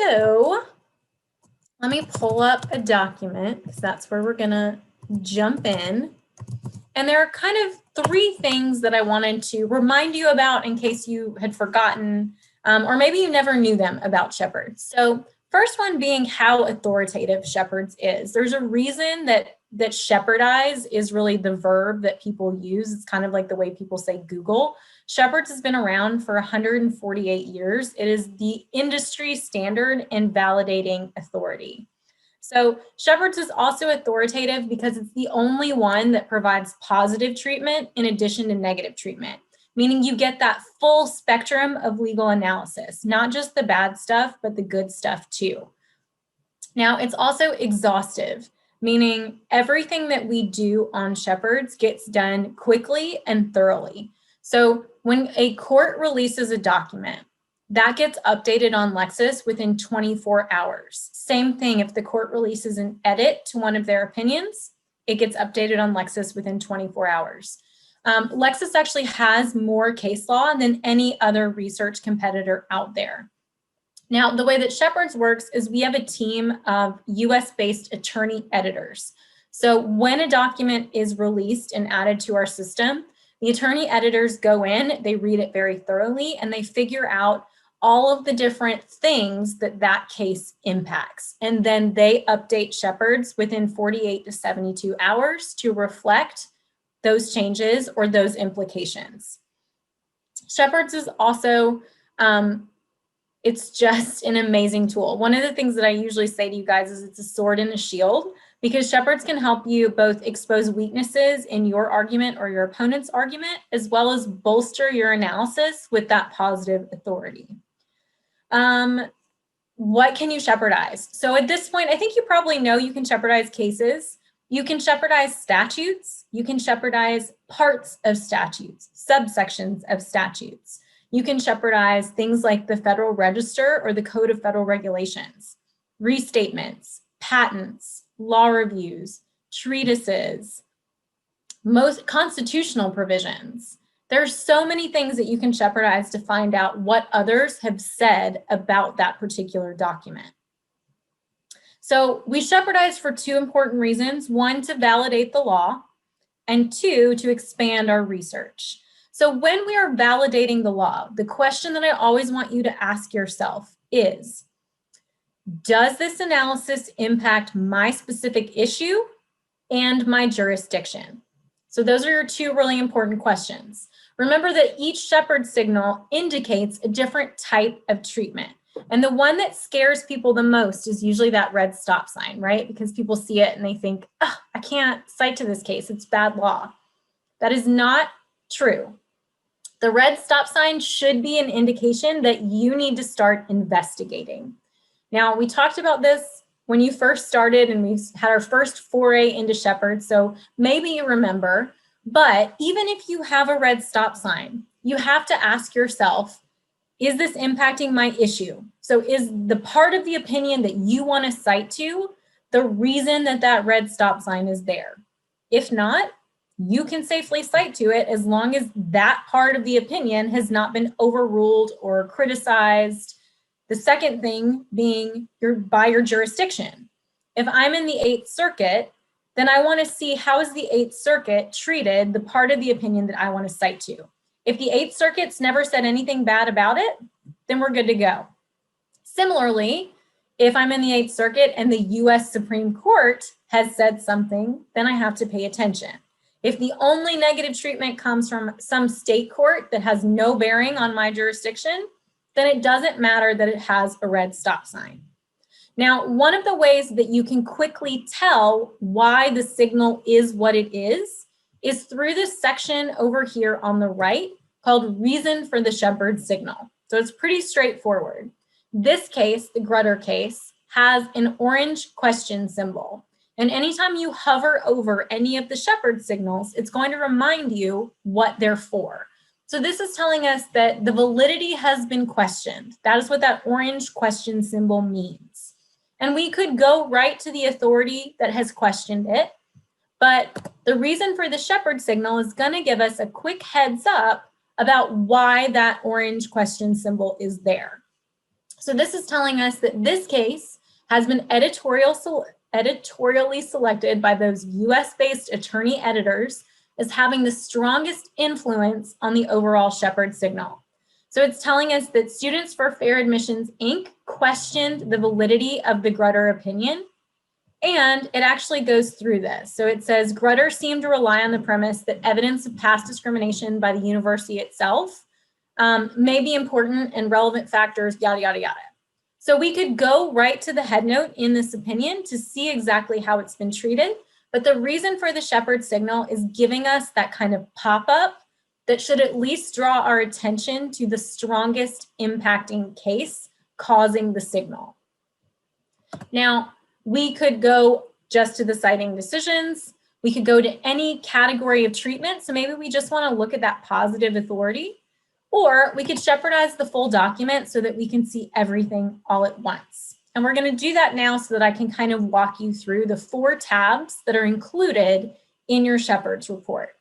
So let me pull up a document because that's where we're gonna jump in. And there are kind of three things that I wanted to remind you about in case you had forgotten, or maybe you never knew them about Shepards. So first one being how authoritative Shepards is. There's a reason that Shepardize is really the verb that people use. It's kind of like the way people say Google. Shepards has been around for 148 years. It is the industry standard in validating authority. So Shepards is also authoritative because it's the only one that provides positive treatment in addition to negative treatment, meaning you get that full spectrum of legal analysis, not just the bad stuff, but the good stuff too. Now, it's also exhaustive, meaning everything that we do on Shepards gets done quickly and thoroughly. So when a court releases a document, that gets updated on Lexis within 24 hours. Same thing if the court releases an edit to one of their opinions, it gets updated on Lexis within 24 hours. Lexis actually has more case law than any other research competitor out there. Now, the way that Shepards works is we have a team of US-based attorney editors. So when a document is released and added to our system, the attorney editors go in, they read it very thoroughly, and they figure out all of the different things that that case impacts. And then they update Shepards within 48 to 72 hours to reflect those changes or those implications. Shepards is also, it's just an amazing tool. One of the things that I usually say to you guys is it's a sword and a shield, because Shepards can help you both expose weaknesses in your argument or your opponent's argument, as well as bolster your analysis with that positive authority. What can you Shepardize? So at this point, I think you probably know you can Shepardize cases. You can Shepardize statutes. You can Shepardize parts of statutes, subsections of statutes. You can Shepardize things like the Federal Register or the Code of Federal Regulations, restatements, patents, law reviews, treatises, most constitutional provisions. There's so many things that you can Shepardize to find out what others have said about that particular document. So we Shepardize for two important reasons. One, to validate the law, and two, to expand our research. So when we are validating the law, the question that I always want you to ask yourself is, does this analysis impact my specific issue and my jurisdiction? So those are your two really important questions. Remember that each Shepard signal indicates a different type of treatment. And the one that scares people the most is usually that red stop sign, right? Because people see it and they think, oh, I can't cite to this case, it's bad law. That is not true. The red stop sign should be an indication that you need to start investigating. Now, we talked about this when you first started and we had our first foray into Shepards, so maybe you remember, but even if you have a red stop sign, you have to ask yourself, is this impacting my issue? So is the part of the opinion that you want to cite to the reason that that red stop sign is there? If not, you can safely cite to it as long as that part of the opinion has not been overruled or criticized. The second thing being by your jurisdiction. If I'm in the 8th Circuit, then I want to see how is the 8th Circuit treated the part of the opinion that I want to cite to. If the 8th Circuit's never said anything bad about it, then we're good to go. Similarly, if I'm in the 8th Circuit and the US Supreme Court has said something, then I have to pay attention. If the only negative treatment comes from some state court that has no bearing on my jurisdiction, then it doesn't matter that it has a red stop sign. Now, one of the ways that you can quickly tell why the signal is what it is through this section over here on the right called Reason for the Shepard Signal. So it's pretty straightforward. This case, the Grutter case, has an orange question symbol. And anytime you hover over any of the Shepard signals, it's going to remind you what they're for. So this is telling us that the validity has been questioned. That is what that orange question symbol means. And we could go right to the authority that has questioned it, but the reason for the Shepard signal is going to give us a quick heads up about why that orange question symbol is there. So this is telling us that this case has been editorially selected by those US-based attorney editors as having the strongest influence on the overall Shepard signal. So it's telling us that Students for Fair Admissions, Inc. questioned the validity of the Grutter opinion, and it actually goes through this. So it says, Grutter seemed to rely on the premise that evidence of past discrimination by the university itself may be important and relevant factors, yada, yada, yada. So we could go right to the headnote in this opinion to see exactly how it's been treated. But the reason for the Shepard signal is giving us that kind of pop-up that should at least draw our attention to the strongest impacting case causing the signal. Now, we could go just to the citing decisions. We could go to any category of treatment. So maybe we just want to look at that positive authority. Or we could Shepardize the full document so that we can see everything all at once. And we're going to do that now so that I can kind of walk you through the 4 tabs that are included in your Shepard's report.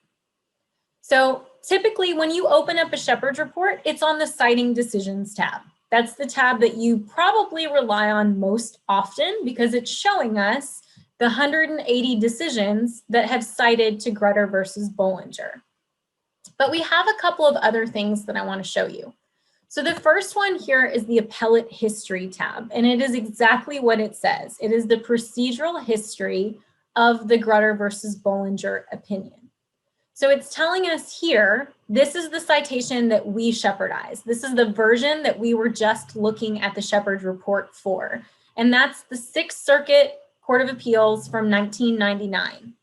So typically when you open up a Shepard's report, it's on the Citing Decisions tab. That's the tab that you probably rely on most often because it's showing us the 180 decisions that have cited to Grutter versus Bollinger. But we have a couple of other things that I want to show you. So the first one here is the Appellate History tab, and it is exactly what it says. It is the procedural history of the Grutter versus Bollinger opinion. So it's telling us here, this is the citation that we Shepardize. This is the version that we were just looking at the Shepard's report for, and that's the Sixth Circuit Court of Appeals from 1999.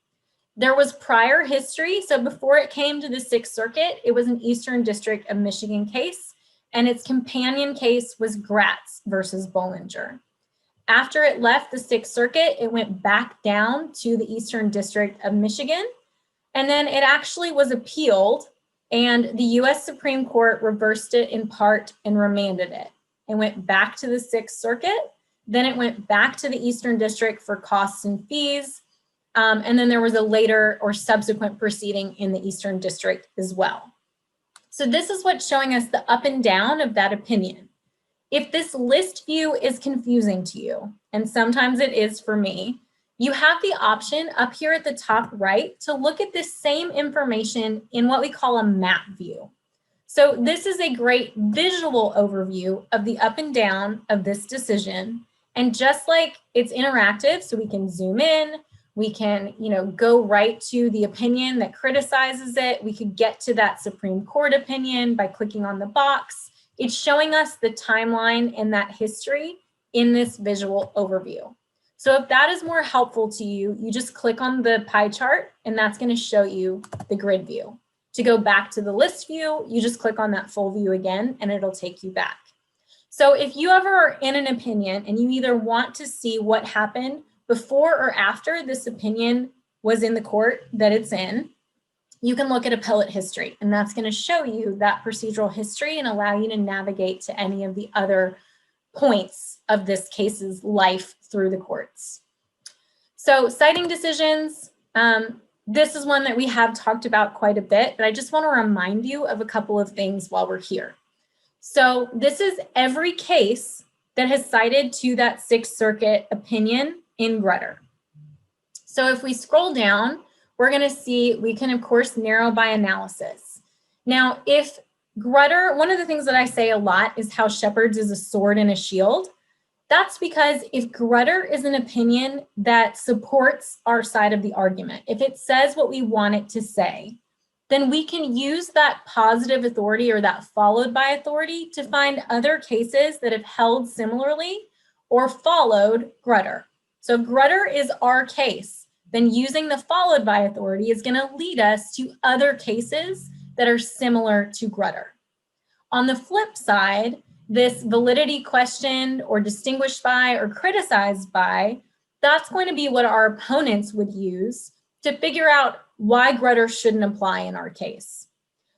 There was prior history. So before it came to the Sixth Circuit, it was an Eastern District of Michigan case, and its companion case was Gratz versus Bollinger. After it left the Sixth Circuit, it went back down to the Eastern District of Michigan, and then it actually was appealed, and the US Supreme Court reversed it in part and remanded it. It went back to the Sixth Circuit, then it went back to the Eastern District for costs and fees, and then there was a later or subsequent proceeding in the Eastern District as well. So this is what's showing us the up and down of that opinion. If this list view is confusing to you, and sometimes it is for me, you have the option up here at the top right to look at this same information in what we call a map view. So this is a great visual overview of the up and down of this decision. And just like it's interactive, so we can zoom in, we can, go right to the opinion that criticizes it. We could get to that Supreme Court opinion by clicking on the box. It's showing us the timeline and that history in this visual overview. So if that is more helpful to you, you just click on the pie chart and that's going to show you the grid view. To go back to the list view, you just click on that full view again and it'll take you back. So if you ever are in an opinion and you either want to see what happened before or after this opinion was in the court that it's in, you can look at appellate history, and that's going to show you that procedural history and allow you to navigate to any of the other points of this case's life through the courts. So citing decisions, this is one that we have talked about quite a bit, but I just want to remind you of a couple of things while we're here. So this is every case that has cited to that Sixth Circuit opinion in Grutter. So if we scroll down, we're going to see we can, of course, narrow by analysis. Now, if Grutter, one of the things that I say a lot is how Shepard's is a sword and a shield. That's because if Grutter is an opinion that supports our side of the argument, if it says what we want it to say, then we can use that positive authority or that followed by authority to find other cases that have held similarly or followed Grutter. So if Grutter is our case, then using the followed by authority is going to lead us to other cases that are similar to Grutter. On the flip side, this validity questioned or distinguished by or criticized by, that's going to be what our opponents would use to figure out why Grutter shouldn't apply in our case.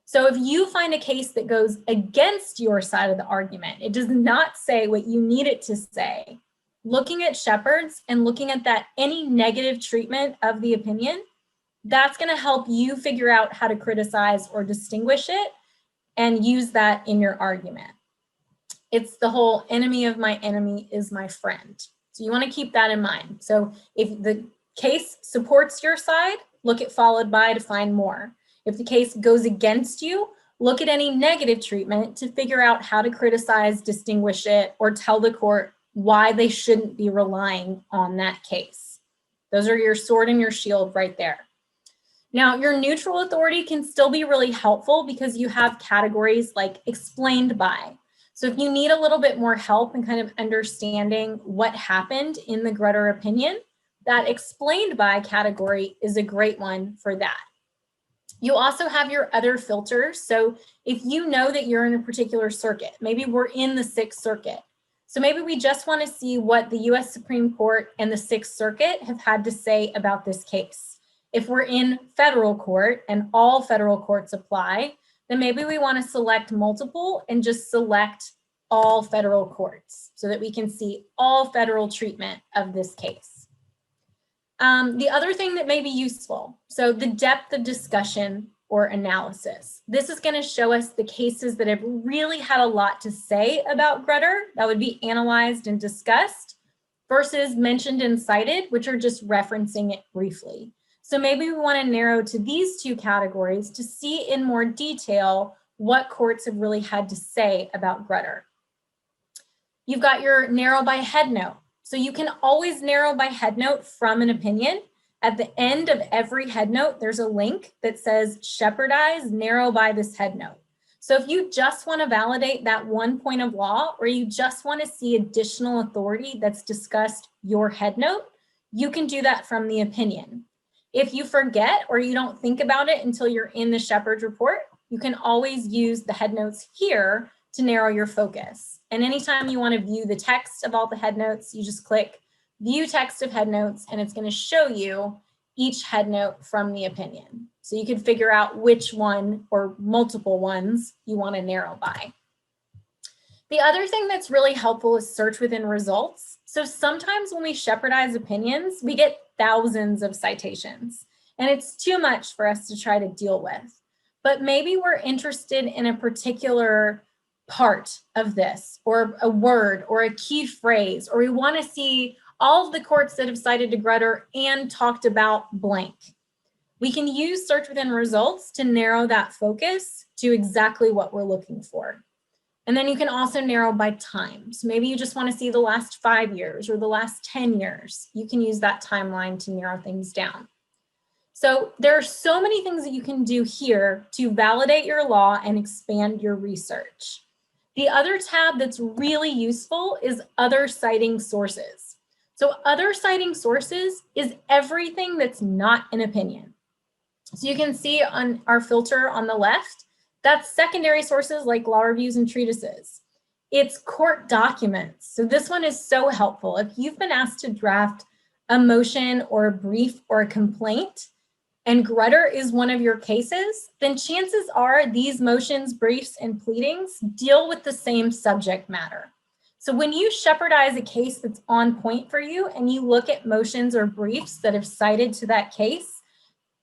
So if you find a case that goes against your side of the argument, it does not say what you need it to say, looking at Shepard's and looking at that any negative treatment of the opinion, that's going to help you figure out how to criticize or distinguish it and use that in your argument. It's the whole enemy of my enemy is my friend. So you want to keep that in mind. So if the case supports your side, look at followed by to find more. If the case goes against you, look at any negative treatment to figure out how to criticize, distinguish it, or tell the court why they shouldn't be relying on that case. Those are your sword and your shield right there. Now, your neutral authority can still be really helpful because you have categories like explained by. So if you need a little bit more help in kind of understanding what happened in the Grutter opinion, that explained by category is a great one for that. You also have your other filters. So if you know that you're in a particular circuit, maybe we're in the Sixth Circuit. So maybe we just want to see what the US Supreme Court and the Sixth Circuit have had to say about this case. If we're in federal court and all federal courts apply, then maybe we want to select multiple and just select all federal courts so that we can see all federal treatment of this case. The other thing that may be useful, so the depth of discussion or analysis. This is going to show us the cases that have really had a lot to say about Grutter that would be analyzed and discussed versus mentioned and cited, which are just referencing it briefly. So maybe we want to narrow to these two categories to see in more detail what courts have really had to say about Grutter. You've got your narrow by head note. So you can always narrow by head note from an opinion. At the end of every head note, there's a link that says Shepardize, narrow by this head note. So if you just want to validate that one point of law, or you just want to see additional authority that's discussed your head note, you can do that from the opinion. If you forget or you don't think about it until you're in the Shepard report, you can always use the head notes here to narrow your focus. And anytime you want to view the text of all the head notes, you just click View Text of Head Notes, and it's going to show you each head note from the opinion. So you can figure out which one or multiple ones you want to narrow by. The other thing that's really helpful is search within results. So sometimes when we Shepardize opinions, we get thousands of citations, and it's too much for us to try to deal with. But maybe we're interested in a particular part of this, or a word, or a key phrase, or we want to see all of the courts that have cited to Grutter and talked about blank. We can use search within results to narrow that focus to exactly what we're looking for. And then you can also narrow by time. So maybe you just want to see the last 5 years or the last 10 years. You can use that timeline to narrow things down. So there are so many things that you can do here to validate your law and expand your research. The other tab that's really useful is other citing sources. So other citing sources is everything that's not an opinion. So you can see on our filter on the left, that's secondary sources like law reviews and treatises. It's court documents. So this one is so helpful. If you've been asked to draft a motion or a brief or a complaint, and Grutter is one of your cases, then chances are these motions, briefs, and pleadings deal with the same subject matter. So when you Shepardize a case that's on point for you and you look at motions or briefs that have cited to that case,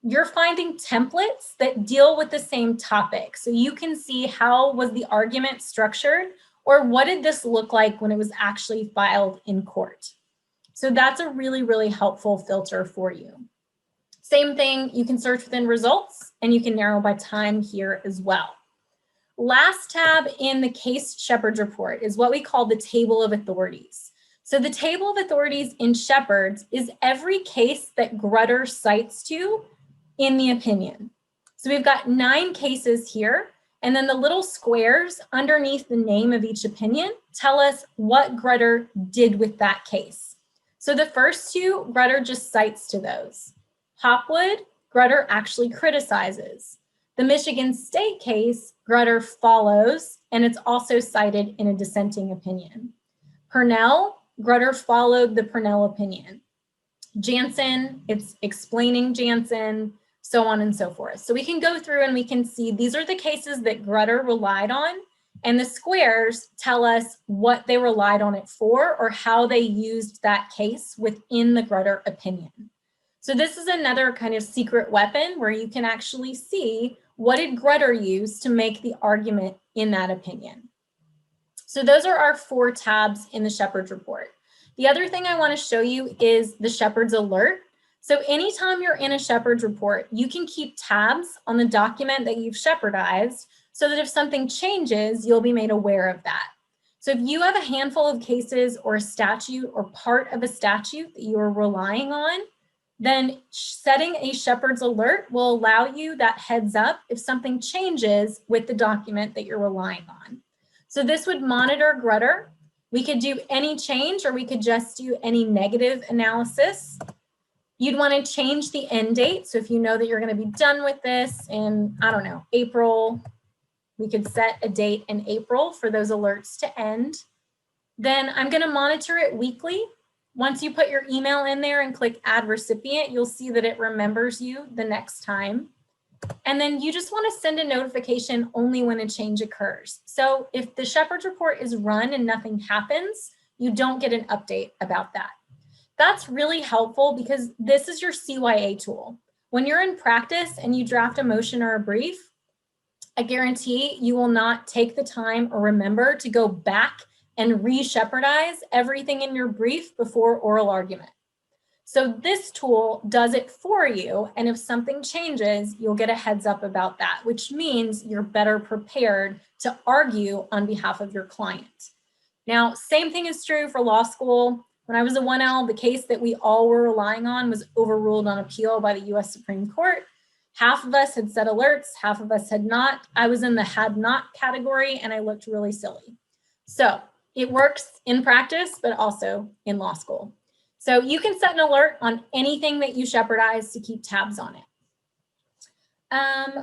you're finding templates that deal with the same topic. So you can see how was the argument structured, or what did this look like when it was actually filed in court. So that's a really, really helpful filter for you. Same thing, you can search within results and you can narrow by time here as well. Last tab in the case Shepard's report is what we call the table of authorities. So the table of authorities in Shepard's is every case that Grutter cites to in the opinion. So we've got 9 cases here, and then the little squares underneath the name of each opinion tell us what Grutter did with that case. So the first 2, Grutter just cites to those. Hopwood, Grutter actually criticizes. The Michigan State case, Grutter follows, and it's also cited in a dissenting opinion. Purnell, Grutter followed the Purnell opinion. Jansen, it's explaining Jansen, so on and so forth. So we can go through and we can see these are the cases that Grutter relied on, and the squares tell us what they relied on it for or how they used that case within the Grutter opinion. So this is another kind of secret weapon where you can actually see what did Grutter use to make the argument in that opinion. So those are our 4 tabs in the Shepards report. The other thing I want to show you is the Shepards alert. So anytime you're in a Shepards report, you can keep tabs on the document that you've Shepardized so that if something changes, you'll be made aware of that. So if you have a handful of cases or a statute or part of a statute that you are relying on, then setting a Shepards alert will allow you that heads up if something changes with the document that you're relying on. So this would monitor Grutter. We could do any change or we could just do any negative analysis. You'd want to change the end date. So if you know that you're going to be done with this in, I don't know, April, we could set a date in April for those alerts to end. Then I'm going to monitor it weekly. Once you put your email in there and click add recipient, you'll see that it remembers you the next time. And then you just want to send a notification only when a change occurs. So if the Shepards report is run and nothing happens, you don't get an update about that. That's really helpful because this is your CYA tool. When you're in practice and you draft a motion or a brief, I guarantee you will not take the time or remember to go back and re-Shepardize everything in your brief before oral argument. So this tool does it for you, and if something changes, you'll get a heads up about that, which means you're better prepared to argue on behalf of your client. Now, same thing is true for law school. When I was a 1L, the case that we all were relying on was overruled on appeal by the US Supreme Court. Half of us had set alerts, half of us had not. I was in the had not category and I looked really silly. So it works in practice, but also in law school. So you can set an alert on anything that you Shepardize to keep tabs on it.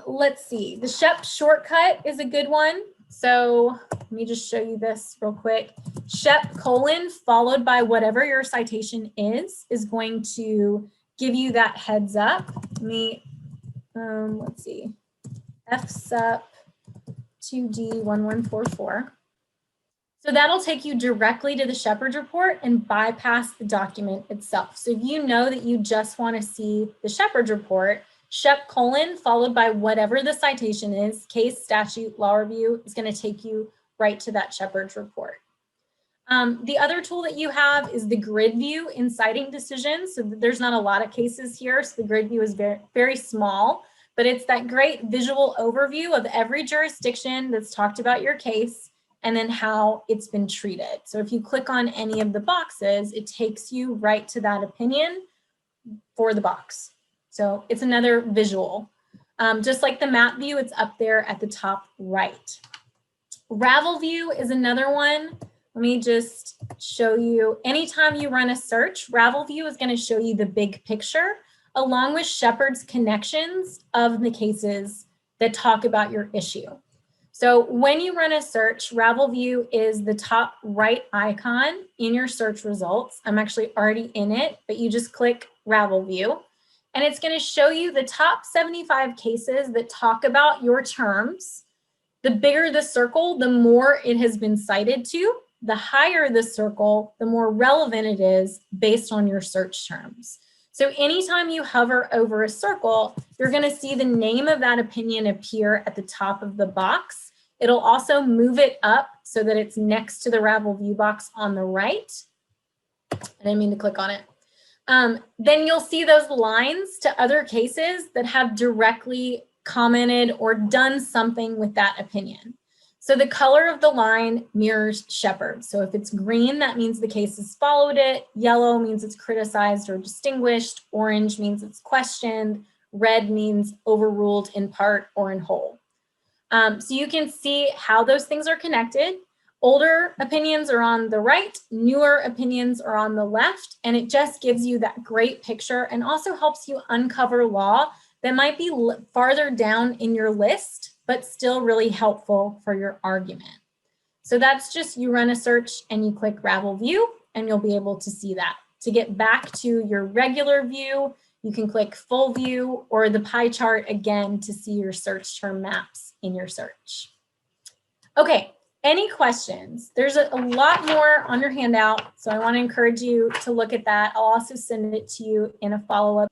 Let's see, the Shep Shortcut is a good one. So let me just show you this real quick. Shep : followed by whatever your citation is going to give you that heads up. Let me, let's see, FSUP 2D1144. So that'll take you directly to the Shepards report and bypass the document itself. So if you know that you just want to see the Shepards report, Shep : followed by whatever the citation is, case, statute, law review, is going to take you right to that Shepards report. The other tool that you have is the grid view in Citing Decisions. So there's not a lot of cases here, so the grid view is very, very small, but it's that great visual overview of every jurisdiction that's talked about your case and then how it's been treated. So if you click on any of the boxes, it takes you right to that opinion for the box. So it's another visual. Just like the map view, it's up there at the top right. Ravel View is another one. Let me just show you. Anytime you run a search, Ravel View is going to show you the big picture along with Shepard's connections of the cases that talk about your issue. So when you run a search, Ravel View is the top right icon in your search results. I'm actually already in it, but you just click Ravel View. And it's going to show you the top 75 cases that talk about your terms. The bigger the circle, the more it has been cited to. The higher the circle, the more relevant it is based on your search terms. So anytime you hover over a circle, you're going to see the name of that opinion appear at the top of the box. It'll also move it up so that it's next to the Ravel View box on the right. I didn't mean to click on it. Then you'll see those lines to other cases that have directly commented or done something with that opinion. So the color of the line mirrors Shepard. So if it's green, that means the case has followed it. Yellow means it's criticized or distinguished. Orange means it's questioned. Red means overruled in part or in whole. So you can see how those things are connected. Older opinions are on the right, newer opinions are on the left, and it just gives you that great picture and also helps you uncover law that might be farther down in your list, but still really helpful for your argument. So that's just, you run a search and you click Ravel View and you'll be able to see that. To get back to your regular view, you can click Full View or the pie chart again to see your search term maps in your search. Okay, any questions? There's a lot more on your handout, so I want to encourage you to look at that. I'll also send it to you in a follow-up